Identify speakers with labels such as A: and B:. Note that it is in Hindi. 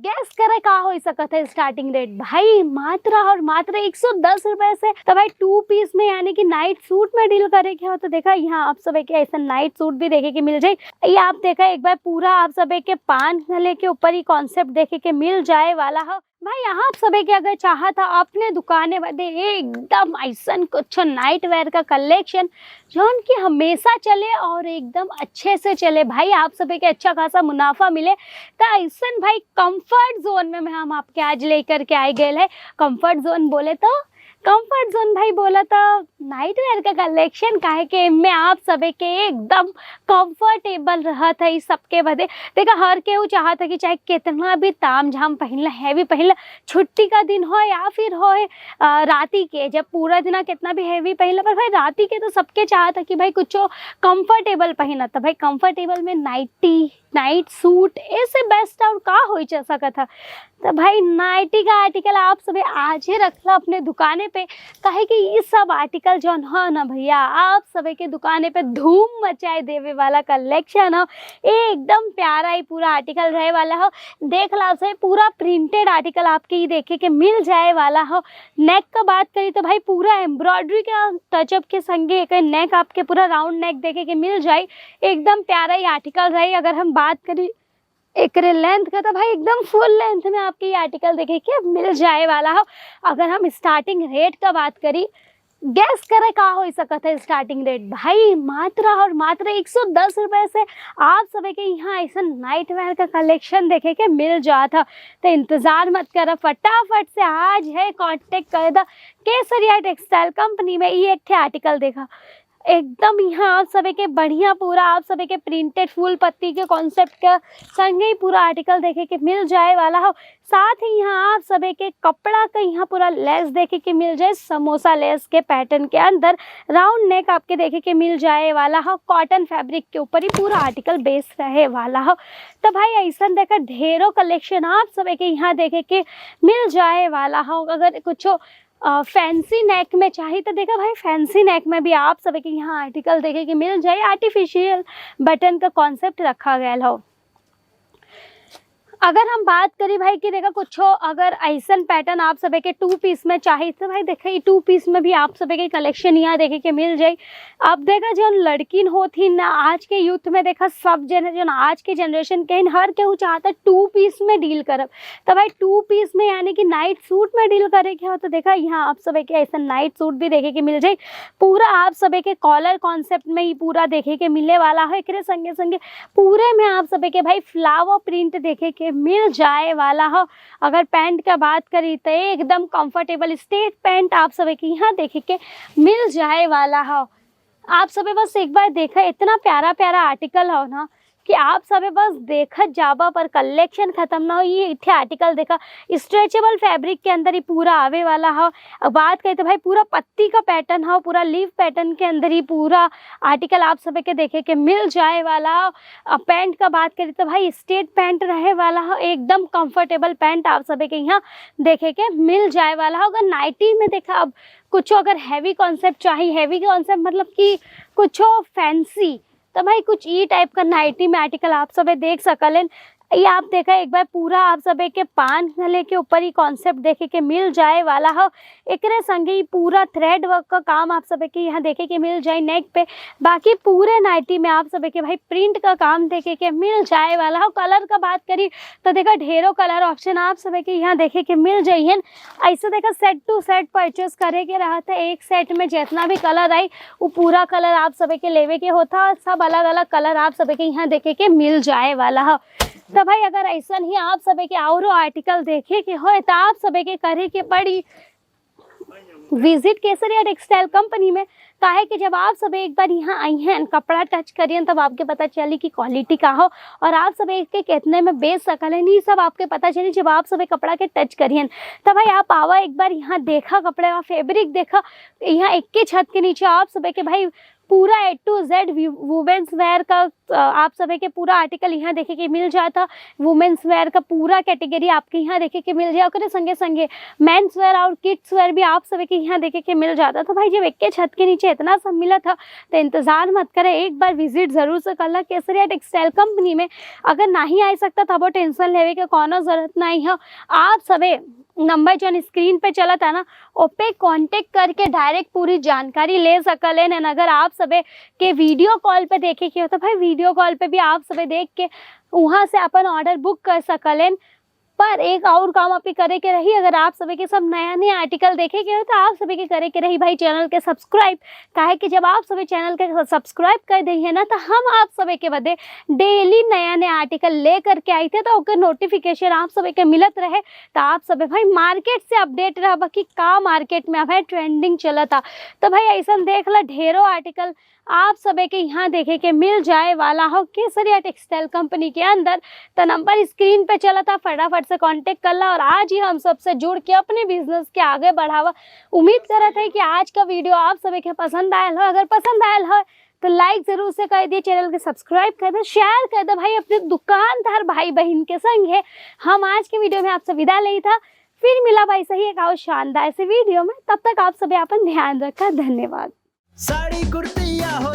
A: गैस करे का हो सकता है स्टार्टिंग रेट भाई मात्र और मात्र 110 रुपए से। तो भाई 2 पीस में यानी कि नाइट सूट में डील करे क्या हो तो देखा यहाँ आप सब के ऐसा नाइट सूट भी देखे के मिल जाए। ये आप देखा एक बार पूरा आप सब के 5 गले के ऊपर ही कॉन्सेप्ट देखे के मिल जाए वाला हो भाई। यहाँ आप सब के अगर चाहा था अपने दुकाने बदे एकदम ऐसा कुछ नाइट वेयर का कलेक्शन जो उनकी हमेशा चले और एकदम अच्छे से चले भाई, आप सब के अच्छा खासा मुनाफा मिले तो ऐसा भाई कंफर्ट जोन में हम आपके आज लेकर के आए गए है। कंफर्ट जोन बोले तो कंफर्ट जोन भाई बोला तो नाइट वेयर का कलेक्शन काहे के इनमें आप सबे के एकदम कंफर्टेबल रहा था। इस सबके बदे देखा हर केहू चाहा था कि चाहे कितना भी ताम झाम पहनला हैवी पहनला, छुट्टी का दिन हो या फिर हो राती के जब पूरा दिन कितना भी हैवी पहनला, पर भाई राती के तो सबके चाहा था कि भाई कुछ कंफर्टेबल पहना था। भाई कंफर्टेबल में नाइटी नाइट सूट ऐसे बेस्ट और का हो सकता था। तो भाई नाइटी का आर्टिकल आप सभी आज ही रखला अपने दुकाने पे काहे कि ये सब आर्टिकल जो है ना भैया आप सभी के दुकाने पे धूम मचाए देवे वाला कलेक्शन हो। एकदम प्यारा ही पूरा आर्टिकल रहे वाला हो। देख ला से पूरा प्रिंटेड आर्टिकल आपके ही देखे के मिल जाए वाला हो। नेक का बात करी तो भाई पूरा एम्ब्रॉयडरी का टचअप के संगे एक नेक आपके पूरा राउंड नेक देखे के मिल जाए। एकदम प्यारा ही आर्टिकल रही। अगर हम बात करी एक लेंथ का तो भाई एकदम फुल लेंथ में आपके ये आर्टिकल देखे के मिल जाए वाला हो। अगर हम स्टार्टिंग रेट का बात करी गैस करे का हो सकता है स्टार्टिंग रेट भाई मात्र और मात्र 110 रुपए से आप सभी के यहाँ ऐसा नाइट वेयर का कलेक्शन देखे के मिल जाता। तो इंतजार मत करो, फटाफट से आज है कांटेक्ट कर दा केसरिया टेक्सटाइल कंपनी में। ये एक आर्टिकल देखा एकदम यहाँ आप सभी के बढ़िया पूरा आप सभी के प्रिंटेड फूल पत्ती के कॉन्सेप्ट का संगे ही पूरा आर्टिकल देखे के मिल जाए वाला हो। साथ ही यहाँ आप सभी के कपड़ा का यहाँ पूरा लेस देखे के मिल जाए, समोसा लेस के पैटर्न के अंदर राउंड नेक आपके देखे के मिल जाए वाला हो। कॉटन फैब्रिक के ऊपर ही पूरा आर्टिकल बेस रहे वाला हो। तो भाई ऐसा देखा ढेरों कलेक्शन आप सभी के यहाँ देखे के मिल जाए वाला हो। अगर कुछ फैंसी नेक में चाहिए तो देखा भाई फैंसी नेक में भी आप सभी के यहाँ आर्टिकल देखे कि मिल जाए। आर्टिफिशियल बटन का कॉन्सेप्ट रखा गया हो। अगर हम बात करें भाई कि देखा कुछ अगर ऐसा पैटर्न आप सभी के 2 पीस में चाहिए तो भाई देखा ये 2 पीस में भी आप सभी के कलेक्शन यहाँ देखे के मिल जाए। अब देखा जो लड़किन होती ना आज के यूथ में देखा सब जनरेशन आज के जनरेशन के हर केहू चाहता 2 पीस में डील करब। तो भाई 2 पीस में यानी कि नाइट सूट में डील करे क्या हो तो देखा यहाँ आप सभी के ऐसा नाइट सूट भी देखे के मिल जाए। पूरा आप सभी के कॉलर कॉन्सेप्ट में ही पूरा देखे के मिले वाला है। एक संगे संगे पूरे में आप सभी के भाई फ्लावर प्रिंट देखे के मिल जाए वाला हो। अगर पैंट का बात करी तो एकदम कंफर्टेबल स्ट्रेट पैंट आप सभी के यहाँ देखे के मिल जाए वाला हो। आप सभी बस एक बार देखा इतना प्यारा प्यारा आर्टिकल हो ना कि आप सभी बस देखत जाबा पर कलेक्शन खत्म ना हो। ये इतने आर्टिकल देखा स्ट्रेचेबल फैब्रिक के अंदर ही पूरा आवे वाला हो। अब बात करें तो भाई पूरा पत्ती का पैटर्न हो, पूरा लीफ पैटर्न के अंदर ही पूरा आर्टिकल आप सभी के देखे के मिल जाए वाला हो। अब पैंट का बात करें तो भाई स्ट्रेट पैंट रहे वाला हो। एकदम कंफर्टेबल पैंट आप सभी के यहाँ देखे के मिल जाए वाला हो। अगर नाइटी में देखा अब कुछ अगर हैवी कॉन्सेप्ट चाहिए, हैवी कॉन्सेप्ट मतलब कि कुछ फैंसी तो भाई कुछ ई टाइप का नाइटी में आर्टिकल आप सब देख सकलें। ये आप देखा एक बार पूरा आप सब के 5 गले के ऊपर ही कॉन्सेप्ट देखे के मिल जाए वाला हो। एक संगे ही पूरा थ्रेड वर्क का काम आप सब के यहाँ देखे के मिल जाए नेक पे। बाकी पूरे नाइटी में आप सब के भाई प्रिंट का काम देखे के मिल जाए वाला हो। कलर का बात करी तो देखा ढेरों कलर ऑप्शन आप सब के यहाँ देखे के मिल जाइए। ऐसे देखा सेट टू सेट परचेस करे के रहा था। एक सेट में जितना भी कलर आई वो पूरा कलर आप सब के लेवे के होता। सब अलग अलग कलर आप सब के यहाँ देखे के मिल जाए वाला हो। तो भाई अगर ऐसा ही आप सभी के और आर्टिकल देखे के हो तो आप सभी के करे के पड़ी विजिट केसरिया टेक्सटाइल कंपनी में। काहे कि जब आप सब एक बार यहाँ आई हैं कपड़ा टच करिए तब आपके पता चली कि क्वालिटी का हो और आप सब एक के कितने में बेच सकल है। नहीं सब आपके पता चली जब आप सब कपड़ा के टच करिए। तो भाई आप आवा एक बार यहाँ देखा कपड़े का फैब्रिक देखा। यहाँ एक के छत के नीचे आप सब के भाई पूरा A to Z women's wear का आप सभी के पूरा आर्टिकल यहाँ देखे के मिल जाता। वुमेन्स वेयर का पूरा कैटेगरी आपके यहाँ देखे के मिल जाए, और संगे संगे मेंस वेयर और किड्स वेयर भी आप सभी के यहाँ देखे के मिल जाता। तो भाई जब एक के छत के नीचे इतना सब मिला था तो इंतजार मत करे, एक बार विजिट जरूर से करना केसरिया टेक्सटाइल कंपनी में। अगर नहीं आ सकता था वो टेंशन लेवे के कोनो जरूरत नहीं है। आप सभी नंबर जो स्क्रीन पे चला था ना ओपे कांटेक्ट करके डायरेक्ट पूरी जानकारी ले सकलेन। अगर आप सभी के वीडियो कॉल पे देखे के हो तो भाई वीडियो कॉल पे भी आप सभी देख के वहाँ से अपन ऑर्डर बुक कर सकलेन। पर एक और काम आप करे के रही, अगर आप सभी के सब नया नया आर्टिकल देखे के हो तो आप सभी के करे के रही भाई चैनल के सब्सक्राइब। काहे कि जब आप सभी चैनल के सब्सक्राइब कर दी है ना तो हम आप सभी के बदे डेली नया नया आर्टिकल ले करके आई थे, तो ओकर नोटिफिकेशन आप सभी के मिलत रहे। तो आप सभी भाई मार्केट से अपडेट रहा कि का मार्केट में भाई ट्रेंडिंग चला था। तो भाई ऐसा देख ला ढेरों आर्टिकल आप सभी के यहाँ देखे के मिल जाए वाला हो केसरिया टेक्सटाइल कंपनी के अंदर। तो नंबर स्क्रीन पे चला था, फटाफट से कांटेक्ट कर ला और आज ही हम सबसे जुड़ के अपने बिजनेस के आगे बढ़ावा। उम्मीद करते हैं कि आज का वीडियो आप सभी के पसंद आयल हो। अगर पसंद आयल हो तो लाइक जरूर से कर दिए, चैनल के सब्सक्राइब कर दे, शेयर कर दे भाई अपने दुकानदार भाई बहन के संग है। हम आज के वीडियो में आपसे विदा ले था, फिर मिला भाई सही एक और शानदार से वीडियो में। तब तक आप सभी अपन ध्यान रखा, धन्यवाद।
B: साड़ी कुर्तिया हो